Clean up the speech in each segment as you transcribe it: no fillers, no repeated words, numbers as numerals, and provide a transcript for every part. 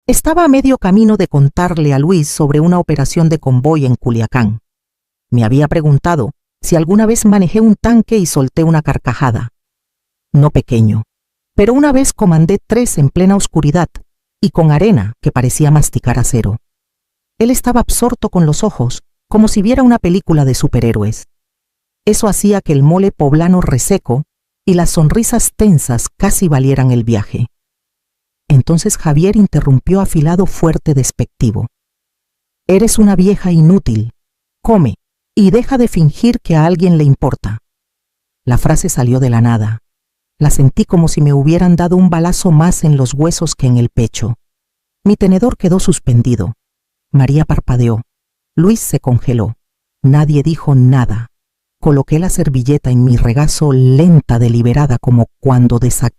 Estaba a medio camino de contarle a Luis sobre una operación de convoy en Culiacán. Me había preguntado si alguna vez manejé un tanque y solté una carcajada. No pequeño, pero una vez comandé 3 en plena oscuridad y con arena que parecía masticar acero. Él estaba absorto con los ojos, como si viera una película de superhéroes. Eso hacía que el mole poblano reseco y las sonrisas tensas casi valieran el viaje. Entonces Javier interrumpió afilado, fuerte, despectivo. «Eres una vieja inútil. Come y deja de fingir que a alguien le importa». La frase salió de la nada. La sentí como si me hubieran dado un balazo más en los huesos que en el pecho. Mi tenedor quedó suspendido. María parpadeó. Luis se congeló. Nadie dijo nada. Coloqué la servilleta en mi regazo, lenta, deliberada, como cuando desactivaba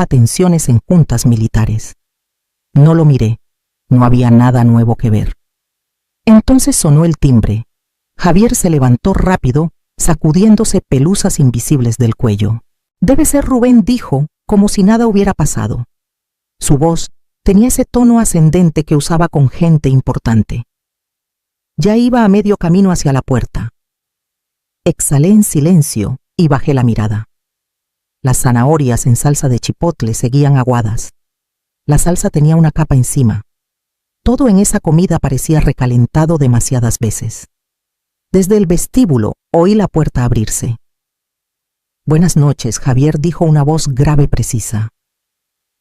tensiones en juntas militares. No lo miré. No había nada nuevo que ver. Entonces sonó el timbre. Javier se levantó rápido, sacudiéndose pelusas invisibles del cuello. «Debe ser Rubén», dijo, como si nada hubiera pasado. Su voz tenía ese tono ascendente que usaba con gente importante. Ya iba a medio camino hacia la puerta. Exhalé en silencio y bajé la mirada. Las zanahorias en salsa de chipotle seguían aguadas. La salsa tenía una capa encima. Todo en esa comida parecía recalentado demasiadas veces. Desde el vestíbulo oí la puerta abrirse. «Buenas noches», Javier dijo, una voz grave, precisa.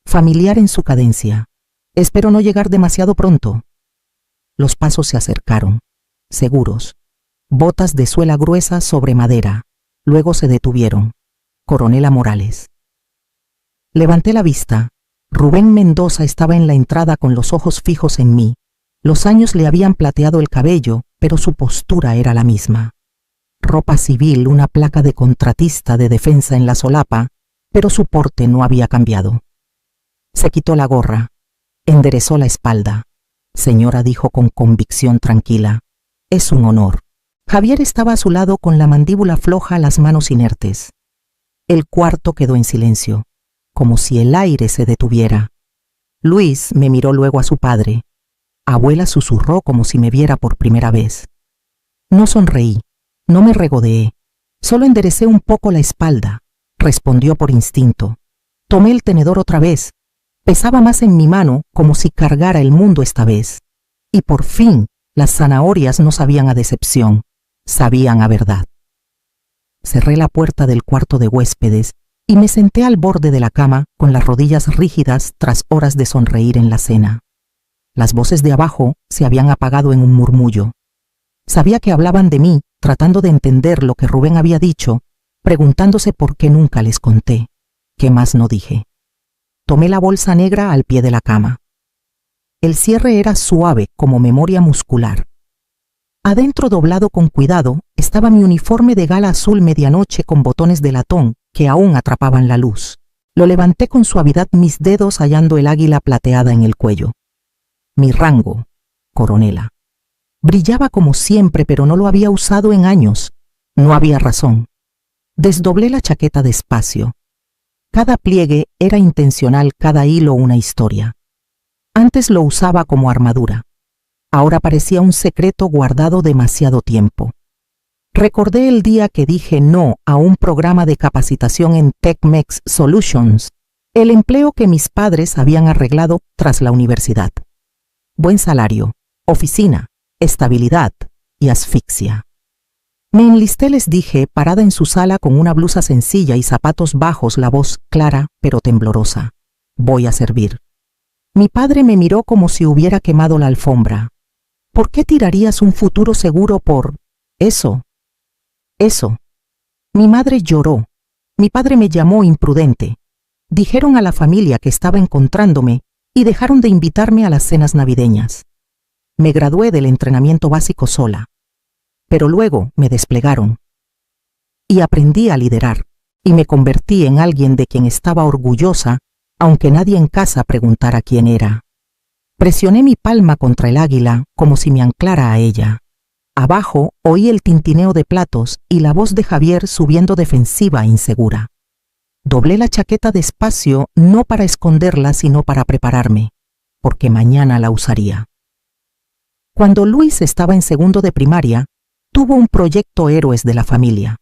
Familiar en su cadencia. «Espero no llegar demasiado pronto». Los pasos se acercaron, seguros. Botas de suela gruesa sobre madera. Luego se detuvieron. Coronela Morales. Levanté la vista. Rubén Mendoza estaba en la entrada con los ojos fijos en mí. Los años le habían plateado el cabello, pero su postura era la misma. Ropa civil, una placa de contratista de defensa en la solapa, pero su porte no había cambiado. Se quitó la gorra. Enderezó la espalda. «Señora», dijo con convicción tranquila, «es un honor». Javier estaba a su lado con la mandíbula floja, las manos inertes. El cuarto quedó en silencio, como si el aire se detuviera. Luis me miró luego a su padre. Abuela susurró como si me viera por primera vez. No sonreí, no me regodeé, solo enderecé un poco la espalda. Respondió por instinto. Tomé el tenedor otra vez. Pesaba más en mi mano, como si cargara el mundo esta vez. Y por fin, las zanahorias no sabían a decepción, sabían a verdad. Cerré la puerta del cuarto de huéspedes y me senté al borde de la cama con las rodillas rígidas tras horas de sonreír en la cena. Las voces de abajo se habían apagado en un murmullo. Sabía que hablaban de mí, tratando de entender lo que Rubén había dicho, preguntándose por qué nunca les conté. ¿Qué más no dije? Tomé la bolsa negra al pie de la cama. El cierre era suave como memoria muscular. Adentro, doblado con cuidado, estaba mi uniforme de gala azul medianoche con botones de latón que aún atrapaban la luz. Lo levanté con suavidad, mis dedos hallando el águila plateada en el cuello. Mi rango, coronela. Brillaba como siempre, pero no lo había usado en años. No había razón. Desdoblé la chaqueta despacio. Cada pliegue era intencional, cada hilo una historia. Antes lo usaba como armadura. Ahora parecía un secreto guardado demasiado tiempo. Recordé el día que dije no a un programa de capacitación en TechMex Solutions, el empleo que mis padres habían arreglado tras la universidad. Buen salario, oficina, estabilidad y asfixia. Me enlisté, les dije, parada en su sala con una blusa sencilla y zapatos bajos, la voz clara pero temblorosa. Voy a servir. Mi padre me miró como si hubiera quemado la alfombra. ¿Por qué tirarías un futuro seguro por eso? Eso. Mi madre lloró. Mi padre me llamó imprudente. Dijeron a la familia que estaba encontrándome y dejaron de invitarme a las cenas navideñas. Me gradué del entrenamiento básico sola. Pero luego me desplegaron. Y aprendí a liderar, y me convertí en alguien de quien estaba orgullosa, aunque nadie en casa preguntara quién era. Presioné mi palma contra el águila como si me anclara a ella. Abajo oí el tintineo de platos y la voz de Javier subiendo defensiva e insegura. Doblé la chaqueta despacio, no para esconderla, sino para prepararme. porque mañana la usaría. Cuando Luis estaba en segundo de primaria, tuvo un proyecto Héroes de la Familia.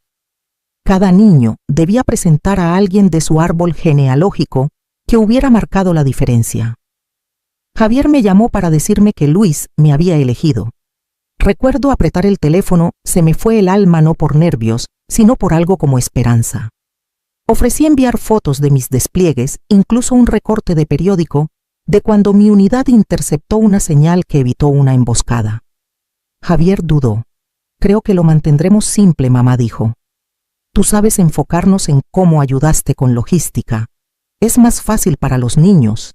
Cada niño debía presentar a alguien de su árbol genealógico que hubiera marcado la diferencia. Javier me llamó para decirme que Luis me había elegido. Recuerdo apretar el teléfono, se me fue el alma no por nervios, sino por algo como esperanza. Ofrecí enviar fotos de mis despliegues, incluso un recorte de periódico, de cuando mi unidad interceptó una señal que evitó una emboscada. Javier dudó. Creo que lo mantendremos simple, mamá dijo. Tú sabes enfocarnos en cómo ayudaste con logística. Es más fácil para los niños.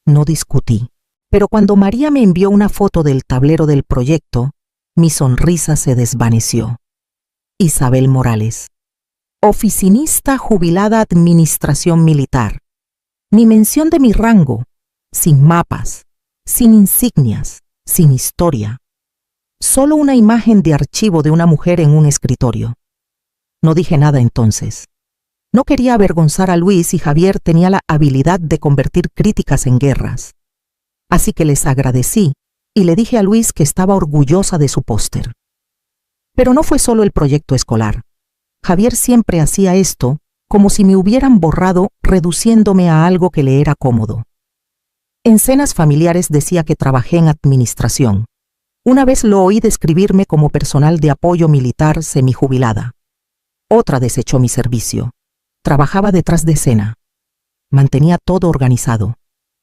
No discutí, pero cuando María me envió una foto del tablero del proyecto, mi sonrisa se desvaneció. Isabel Morales, oficinista jubilada Administración Militar. Ni mención de mi rango, sin mapas, sin insignias, sin historia. Solo una imagen de archivo de una mujer en un escritorio. No dije nada entonces. No quería avergonzar a Luis y Javier tenía la habilidad de convertir críticas en guerras. Así que les agradecí y le dije a Luis que estaba orgullosa de su póster. Pero no fue solo el proyecto escolar. Javier siempre hacía esto como si me hubieran borrado, reduciéndome a algo que le era cómodo. En cenas familiares decía que trabajé en administración. Una vez lo oí describirme como personal de apoyo militar semijubilada. Otra desechó mi servicio. Trabajaba detrás de escena. Mantenía todo organizado.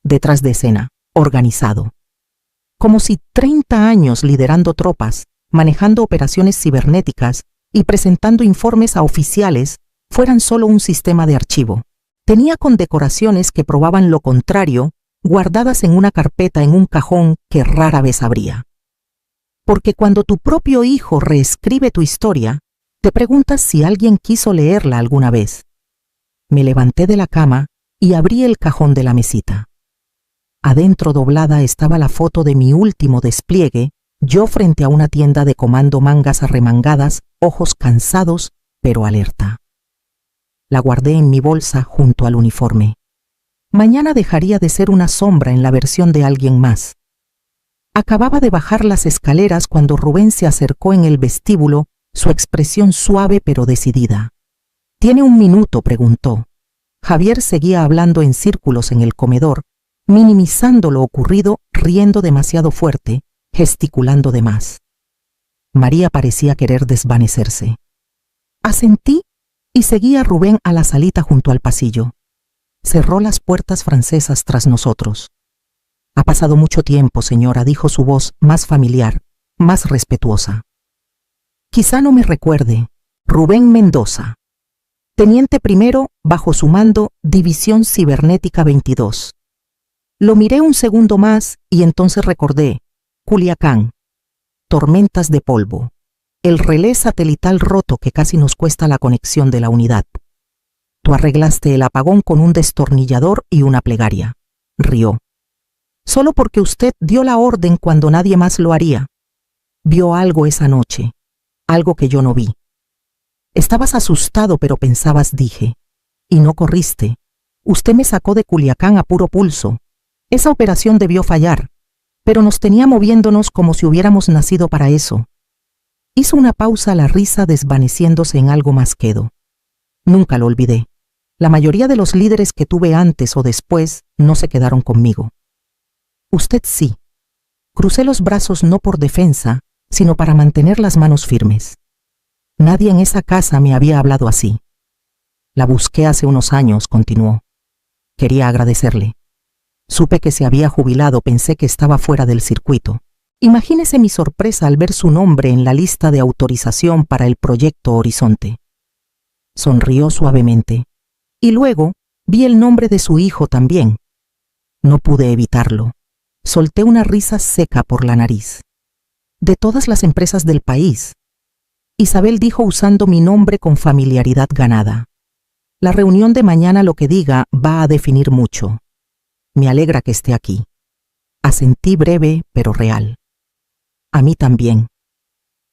Detrás de escena, organizado. Como si 30 años liderando tropas, manejando operaciones cibernéticas y presentando informes a oficiales fueran solo un sistema de archivo. Tenía condecoraciones que probaban lo contrario, guardadas en una carpeta en un cajón que rara vez abría. Porque cuando tu propio hijo reescribe tu historia, te preguntas si alguien quiso leerla alguna vez. Me levanté de la cama y abrí el cajón de la mesita. Adentro doblada estaba la foto de mi último despliegue, yo frente a una tienda de comando, mangas arremangadas, ojos cansados, pero alerta. La guardé en mi bolsa junto al uniforme. Mañana dejaría de ser una sombra en la versión de alguien más. Acababa de bajar las escaleras cuando Rubén se acercó en el vestíbulo, su expresión suave pero decidida. ¿Tiene un minuto?, preguntó. Javier seguía hablando en círculos en el comedor, minimizando lo ocurrido, riendo demasiado fuerte, gesticulando de más. María parecía querer desvanecerse. Asentí y seguí a Rubén a la salita junto al pasillo. Cerró las puertas francesas tras nosotros. Ha pasado mucho tiempo, señora, dijo su voz más familiar, más respetuosa. Quizá no me recuerde. Rubén Mendoza. Teniente primero, bajo su mando, División Cibernética 22. Lo miré un segundo más y entonces recordé. Culiacán. Tormentas de polvo. El relé satelital roto que casi nos cuesta la conexión de la unidad. Tú arreglaste el apagón con un destornillador y una plegaria. Rió. Solo porque usted dio la orden cuando nadie más lo haría. Vio algo esa noche. Algo que yo no vi. Estabas asustado, pero pensabas, dije. Y no corriste. Usted me sacó de Culiacán a puro pulso. Esa operación debió fallar, pero nos tenía moviéndonos como si hubiéramos nacido para eso. Hizo una pausa, la risa desvaneciéndose en algo más quedo. Nunca lo olvidé. La mayoría de los líderes que tuve antes o después no se quedaron conmigo. Usted sí. Crucé los brazos no por defensa, sino para mantener las manos firmes. Nadie en esa casa me había hablado así. La busqué hace unos años, continuó. Quería agradecerle. Supe que se había jubilado, pensé que estaba fuera del circuito. Imagínese mi sorpresa al ver su nombre en la lista de autorización para el proyecto Horizonte. Sonrió suavemente. Y luego vi el nombre de su hijo también. No pude evitarlo. Solté una risa seca por la nariz. De todas las empresas del país. Isabel dijo usando mi nombre con familiaridad ganada. La reunión de mañana, lo que diga, va a definir mucho. Me alegra que esté aquí. Asentí breve, pero real. A mí también.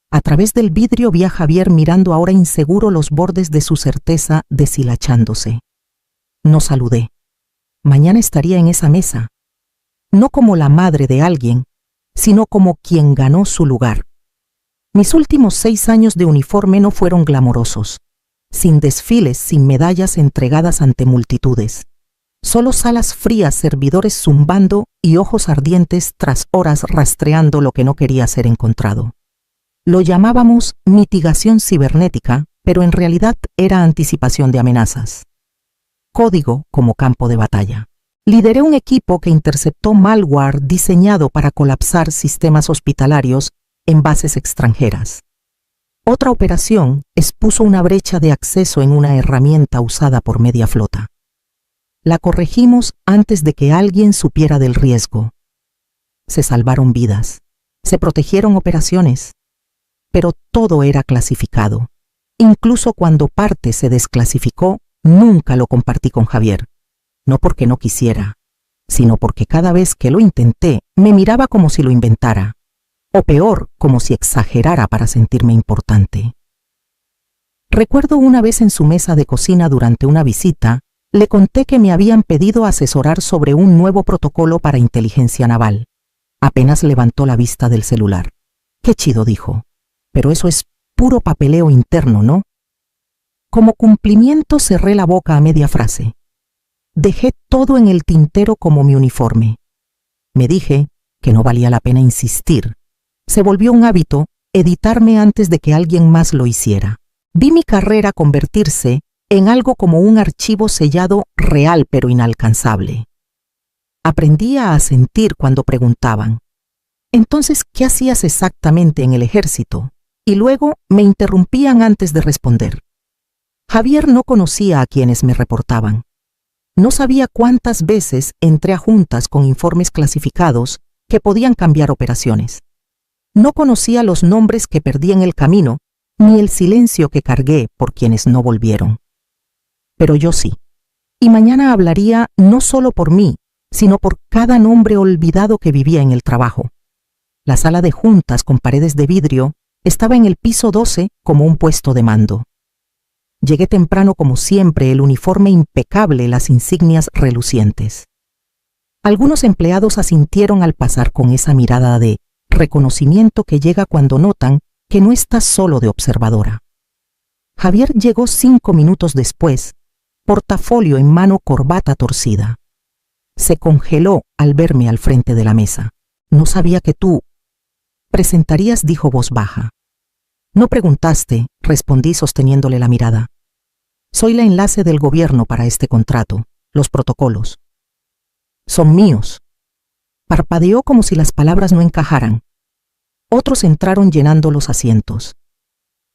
A través del vidrio vi a Javier mirando ahora inseguro los bordes de su certeza deshilachándose. No saludé. Mañana estaría en esa mesa. no como la madre de alguien, sino como quien ganó su lugar. Mis últimos 6 años de uniforme no fueron glamorosos, sin desfiles, sin medallas entregadas ante multitudes. Solo salas frías, servidores zumbando y ojos ardientes tras horas rastreando lo que no quería ser encontrado. Lo llamábamos mitigación cibernética, pero en realidad era anticipación de amenazas. Código como campo de batalla. Lideré un equipo que interceptó malware diseñado para colapsar sistemas hospitalarios en bases extranjeras. Otra operación expuso una brecha de acceso en una herramienta usada por media flota. La corregimos antes de que alguien supiera del riesgo. Se salvaron vidas, se protegieron operaciones, pero todo era clasificado. Incluso cuando parte se desclasificó, nunca lo compartí con Javier. No porque no quisiera, sino porque cada vez que lo intenté, me miraba como si lo inventara, o peor, como si exagerara para sentirme importante. Recuerdo una vez en su mesa de cocina durante una visita, le conté que me habían pedido asesorar sobre un nuevo protocolo para inteligencia naval. Apenas levantó la vista del celular. Qué chido, dijo. Pero eso es puro papeleo interno, ¿no? Como cumplimiento cerré la boca a media frase. Dejé todo en el tintero como mi uniforme. Me dije que no valía la pena insistir. Se volvió un hábito editarme antes de que alguien más lo hiciera. Vi mi carrera convertirse en algo como un archivo sellado real pero inalcanzable. Aprendí a asentir cuando preguntaban, «Entonces, ¿qué hacías exactamente en el ejército?», y luego me interrumpían antes de responder. Javier no conocía a quienes me reportaban. No sabía cuántas veces entré a juntas con informes clasificados que podían cambiar operaciones. No conocía los nombres que perdí en el camino, ni el silencio que cargué por quienes no volvieron. Pero yo sí. Y mañana hablaría no solo por mí, sino por cada nombre olvidado que vivía en el trabajo. La sala de juntas con paredes de vidrio estaba en el piso 12 como un puesto de mando. Llegué temprano como siempre, el uniforme impecable, las insignias relucientes. Algunos empleados asintieron al pasar con esa mirada de reconocimiento que llega cuando notan que no estás solo de observadora. Javier llegó 5 minutos después, portafolio en mano, corbata torcida. Se congeló al verme al frente de la mesa. «No sabía que tú presentarías», dijo voz baja. «No preguntaste», respondí sosteniéndole la mirada. «Soy la enlace del gobierno para este contrato, los protocolos. Son míos». Parpadeó como si las palabras no encajaran. Otros entraron llenando los asientos.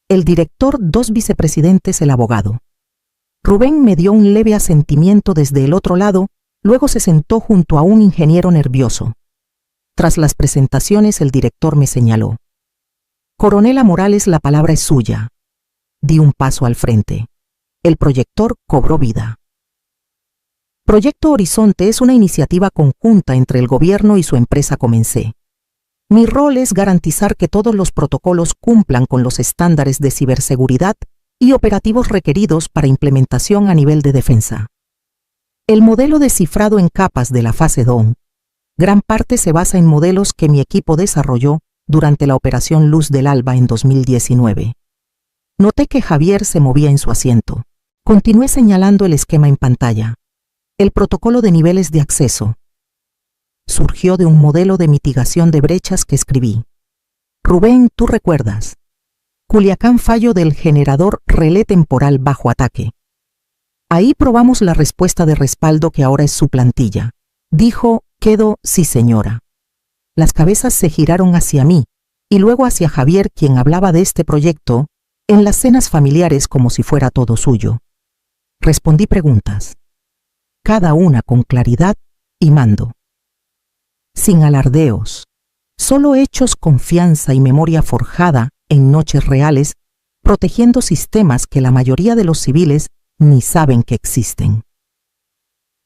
El director, 2 vicepresidentes, el abogado. Rubén me dio un leve asentimiento desde el otro lado, luego se sentó junto a un ingeniero nervioso. Tras las presentaciones, el director me señaló. «Coronela Morales, la palabra es suya». Di un paso al frente. El proyector cobró vida. Proyecto Horizonte es una iniciativa conjunta entre el gobierno y su empresa Comencé. Mi rol es garantizar que todos los protocolos cumplan con los estándares de ciberseguridad y operativos requeridos para implementación a nivel de defensa. El modelo de cifrado en capas de la fase DOM, gran parte se basa en modelos que mi equipo desarrolló durante la Operación Luz del Alba en 2019. Noté que Javier se movía en su asiento. Continué señalando el esquema en pantalla. El protocolo de niveles de acceso surgió de un modelo de mitigación de brechas que escribí. Rubén, tú recuerdas. Culiacán, fallo del generador relé temporal bajo ataque. Ahí probamos la respuesta de respaldo que ahora es su plantilla. Dijo, quedo, sí señora. Las cabezas se giraron hacia mí y luego hacia Javier, quien hablaba de este proyecto en las cenas familiares como si fuera todo suyo. Respondí preguntas, cada una con claridad y mando. Sin alardeos, solo hechos, confianza y memoria forjada en noches reales, protegiendo sistemas que la mayoría de los civiles ni saben que existen.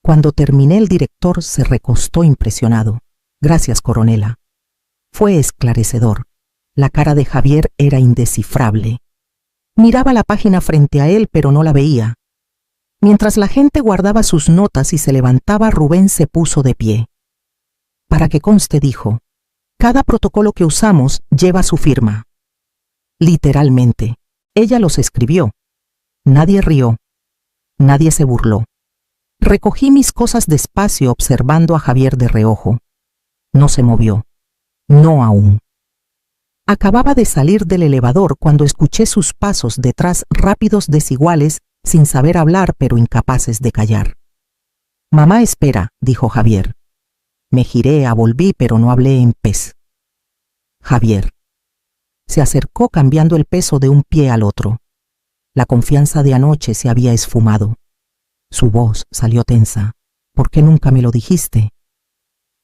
Cuando terminé, el director se recostó impresionado. Gracias, coronela. Fue esclarecedor. La cara de Javier era indescifrable. Miraba la página frente a él, pero no la veía. Mientras la gente guardaba sus notas y se levantaba, Rubén se puso de pie. Para que conste, dijo, cada protocolo que usamos lleva su firma. Literalmente, ella los escribió. Nadie rió. Nadie se burló. Recogí mis cosas despacio observando a Javier de reojo. No se movió. No aún. Acababa de salir del elevador cuando escuché sus pasos detrás rápidos desiguales, sin saber hablar pero incapaces de callar. Mamá espera, dijo Javier. Me giré, volví, pero no hablé en pez. Javier. Se acercó cambiando el peso de un pie al otro. La confianza de anoche se había esfumado. Su voz salió tensa. ¿Por qué nunca me lo dijiste?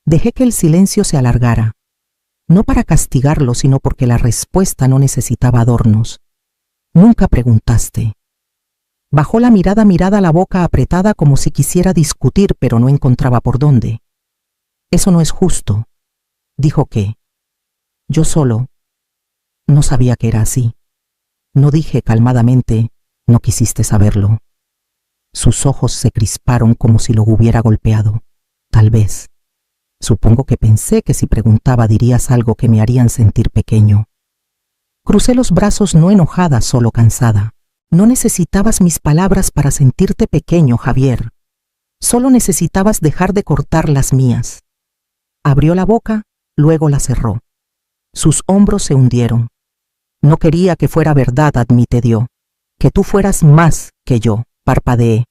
Dejé que el silencio se alargara. No para castigarlo, sino porque la respuesta no necesitaba adornos. Nunca preguntaste. Bajó la mirada, la boca apretada como si quisiera discutir, pero no encontraba por dónde. Eso no es justo. Dijo que. Yo solo. No sabía que era así. No dije calmadamente, no quisiste saberlo. Sus ojos se crisparon como si lo hubiera golpeado. Tal vez. Supongo que pensé que si preguntaba dirías algo que me harían sentir pequeño. Crucé los brazos, no enojada, solo cansada. No necesitabas mis palabras para sentirte pequeño, Javier. Solo necesitabas dejar de cortar las mías. Abrió la boca, luego la cerró. Sus hombros se hundieron. No quería que fuera verdad, admitió. Que tú fueras más que yo, parpadeé.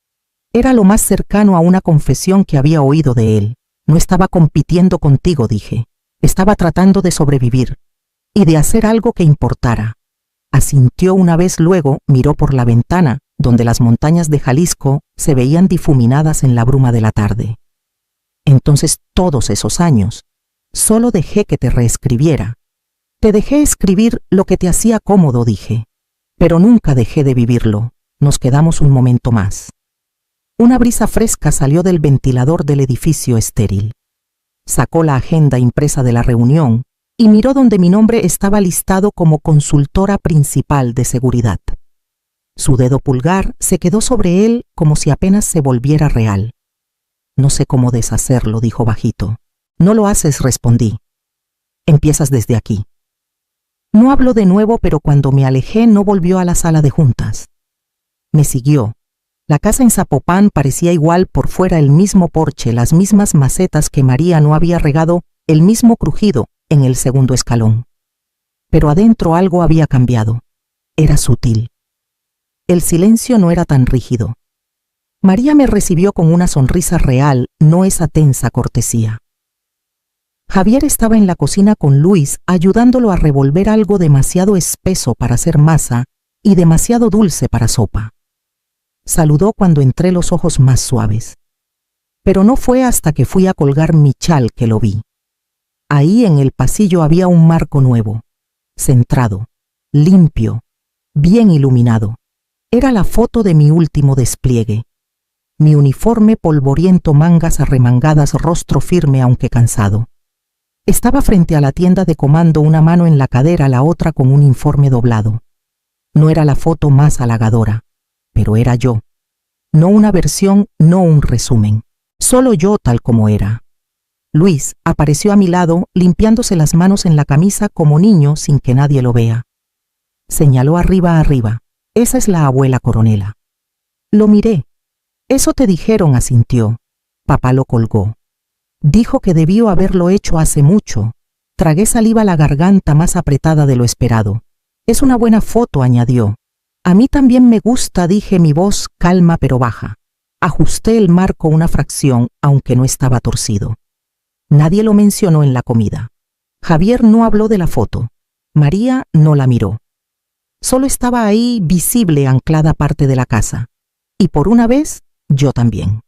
Era lo más cercano a una confesión que había oído de él. No estaba compitiendo contigo, dije. Estaba tratando de sobrevivir y de hacer algo que importara. Asintió una vez, luego miró por la ventana, donde las montañas de Jalisco se veían difuminadas en la bruma de la tarde. Entonces, todos esos años, solo dejé que te reescribiera. Te dejé escribir lo que te hacía cómodo, dije. Pero nunca dejé de vivirlo. Nos quedamos un momento más. Una brisa fresca salió del ventilador del edificio estéril. Sacó la agenda impresa de la reunión y miró donde mi nombre estaba listado como consultora principal de seguridad. Su dedo pulgar se quedó sobre él como si apenas se volviera real. No sé cómo deshacerlo, dijo bajito. No lo haces, respondí. Empiezas desde aquí. No habló de nuevo, pero cuando me alejé no volvió a la sala de juntas. Me siguió. La casa en Zapopan parecía igual, por fuera el mismo porche, las mismas macetas que María no había regado, el mismo crujido en el segundo escalón. Pero adentro algo había cambiado. Era sutil. El silencio no era tan rígido. María me recibió con una sonrisa real, no esa tensa cortesía. Javier estaba en la cocina con Luis, ayudándolo a revolver algo demasiado espeso para hacer masa y demasiado dulce para sopa. Saludó cuando entré, los ojos más suaves. Pero no fue hasta que fui a colgar mi chal que lo vi. Ahí en el pasillo había un marco nuevo, centrado, limpio, bien iluminado. Era la foto de mi último despliegue. Mi uniforme polvoriento, mangas arremangadas, rostro firme aunque cansado. Estaba frente a la tienda de comando, una mano en la cadera, la otra con un informe doblado. No era la foto más halagadora, pero era yo. No una versión, no un resumen. Solo yo tal como era. Luis apareció a mi lado, limpiándose las manos en la camisa como niño sin que nadie lo vea. Señaló arriba. Esa es la abuela Coronela. Lo miré. Eso te dijeron, asintió. Papá lo colgó. Dijo que debió haberlo hecho hace mucho. Tragué saliva, la garganta más apretada de lo esperado. Es una buena foto, añadió. A mí también me gusta, dije, mi voz calma pero baja. Ajusté el marco una fracción, aunque no estaba torcido. Nadie lo mencionó en la comida. Javier no habló de la foto. María no la miró. Solo estaba ahí, visible, anclada parte de la casa. Y por una vez, yo también.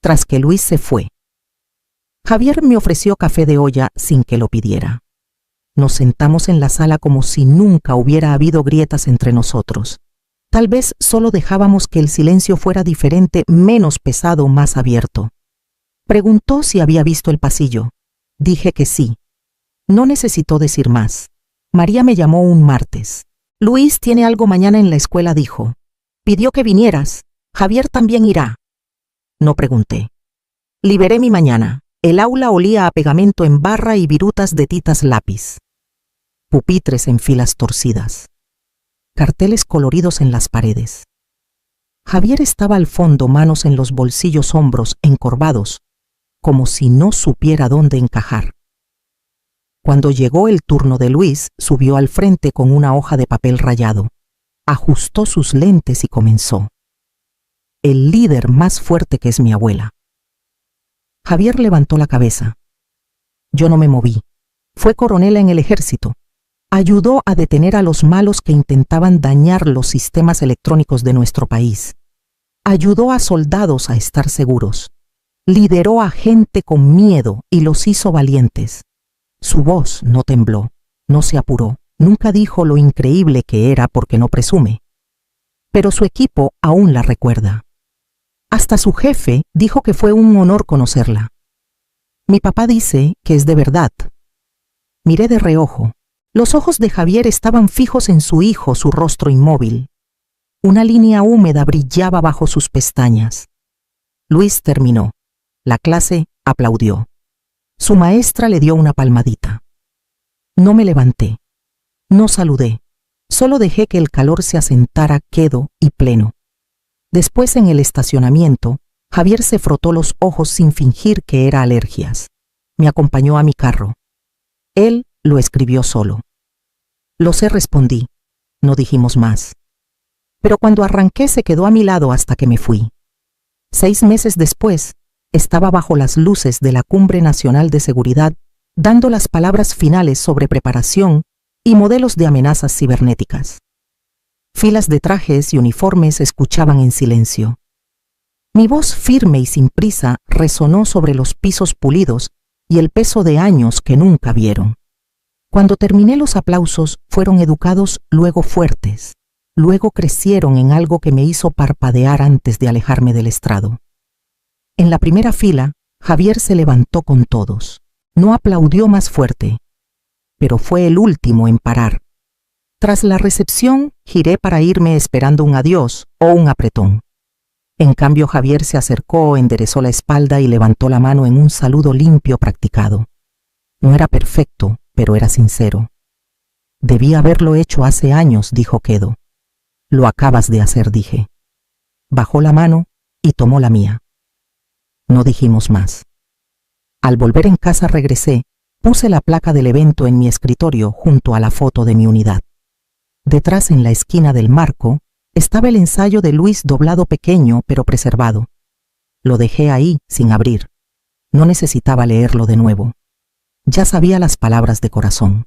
Tras que Luis se fue, Javier me ofreció café de olla sin que lo pidiera. Nos sentamos en la sala como si nunca hubiera habido grietas entre nosotros. Tal vez solo dejábamos que el silencio fuera diferente, menos pesado, más abierto. Preguntó si había visto el pasillo. Dije que sí. No necesitó decir más. María me llamó un martes. Luis tiene algo mañana en la escuela, dijo. Pidió que vinieras. Javier también irá. No pregunté. Liberé mi mañana. El aula olía a pegamento en barra y virutas de titas lápiz. Pupitres en filas torcidas. Carteles coloridos en las paredes. Javier estaba al fondo, manos en los bolsillos, hombros encorvados, como si no supiera dónde encajar. Cuando llegó el turno de Luis, subió al frente con una hoja de papel rayado, ajustó sus lentes y comenzó. El líder más fuerte que es mi abuela. Javier levantó la cabeza. Yo no me moví. Fue coronela en el ejército. Ayudó a detener a los malos que intentaban dañar los sistemas electrónicos de nuestro país. Ayudó a soldados a estar seguros. Lideró a gente con miedo y los hizo valientes. Su voz no tembló, no se apuró, nunca dijo lo increíble que era porque no presume. Pero su equipo aún la recuerda. Hasta su jefe dijo que fue un honor conocerla. Mi papá dice que es de verdad. Miré de reojo. Los ojos de Javier estaban fijos en su hijo, su rostro inmóvil. Una línea húmeda brillaba bajo sus pestañas. Luis terminó. La clase aplaudió. Su maestra le dio una palmadita. No me levanté. No saludé. Solo dejé que el calor se asentara quedo y pleno. Después, en el estacionamiento, Javier se frotó los ojos sin fingir que era alergias. Me acompañó a mi carro. Él lo escribió solo. Lo sé, respondí. No dijimos más. Pero cuando arranqué se quedó a mi lado hasta que me fui. 6 meses después, estaba bajo las luces de la Cumbre Nacional de Seguridad, dando las palabras finales sobre preparación y modelos de amenazas cibernéticas. Filas de trajes y uniformes escuchaban en silencio. Mi voz firme y sin prisa resonó sobre los pisos pulidos y el peso de años que nunca vieron. Cuando terminé, los aplausos fueron educados, luego fuertes, luego crecieron en algo que me hizo parpadear antes de alejarme del estrado. En la primera fila, Javier se levantó con todos. No aplaudió más fuerte, pero fue el último en parar. Tras la recepción, giré para irme esperando un adiós o un apretón. En cambio, Javier se acercó, enderezó la espalda y levantó la mano en un saludo limpio practicado. No era perfecto, pero era sincero. Debí haberlo hecho hace años, dijo quedo. Lo acabas de hacer, dije. Bajó la mano y tomó la mía. No dijimos más. Al volver en casa regresé, puse la placa del evento en mi escritorio junto a la foto de mi unidad. Detrás, en la esquina del marco, estaba el ensayo de Luis doblado pequeño pero preservado. Lo dejé ahí sin abrir. No necesitaba leerlo de nuevo. Ya sabía las palabras de corazón.